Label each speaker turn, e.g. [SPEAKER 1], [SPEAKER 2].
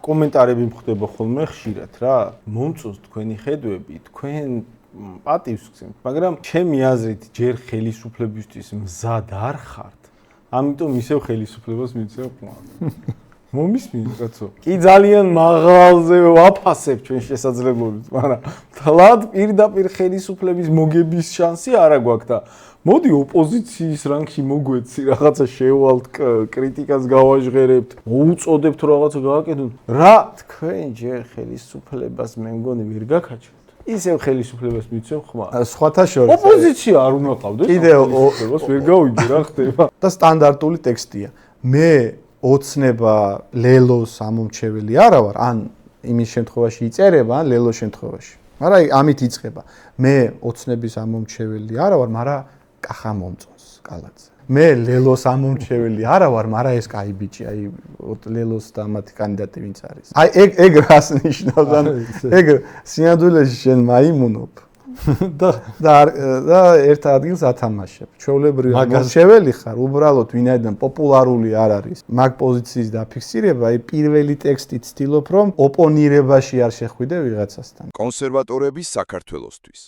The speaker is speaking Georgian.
[SPEAKER 1] კომენტარები მხდება ხოლმე ხშირად რა. მომწონს თქვენი ხედვები, თქვენ პატივს გცემთ, მაგრამ ჩემი აზრით ჯერ ხელისუფლებისთვის მზად არ ხართ. ამიტომ ისევ ხელისუფლებას მიცემ ხმა. მომისმინეთ კაცო. კი ძალიან მაღალზე ვაფასებ ჩვენ შესაძლებლობებს, მაგრამ თლად პირდაპირ ხელისუფლების მოგების შანსი არ აქვს და მოდი ოპოზიციის რანგში მოგვეცი რაღაცა შევალთ კრიტიკას გავაჟღერებთ, მოუწოდებთ რაღაცა გააკეთოთ. რა თქვენ ჯერ ხელისუფლებას მე მგონი ვერ გაკაჩოთ. ისევ ხელისუფლებას მიცემ ხმა.
[SPEAKER 2] სხვათა შორის
[SPEAKER 1] ოპოზიცია არ უნდა ყავდეს.
[SPEAKER 2] კიდევ
[SPEAKER 1] ვერ გავიგე რა ხდება.
[SPEAKER 2] და სტანდარტული ტექსტია. მე ოცნება ლელოს ამომრჩეველი არა ვარ, ან იმის შემთხვევაში იწერება, ან ლელოს შემთხვევაში. მაგრამ ამით იწყება. მე ოცნების ამომრჩეველი არა ვარ, მაგრამ კახა მომწონს კალაძე. მე ლელოს ამომრჩეველი არა ვარ, მაგრამ ეს კაი ბიჭი, აი ლელოს და მათი კანდიდატი ვინც არის. აი ეგ რას ნიშნავს? ან ეგ სინამდვილეში შენ მაიმუნობ. და ერთ ადგილს ათამაშებ. ჩვეულებრივი ამომრჩეველი ხარ, უბრალოდ ვინაიდან პოპულარული არ არის. მაგ პოზიციის დაფიქსირება, აი პირველი ტექსტით ცდილობ, რომ ოპონირებაში არ შეხვიდე ვიღაცასთან.
[SPEAKER 3] კონსერვატორების საქართველოსთვის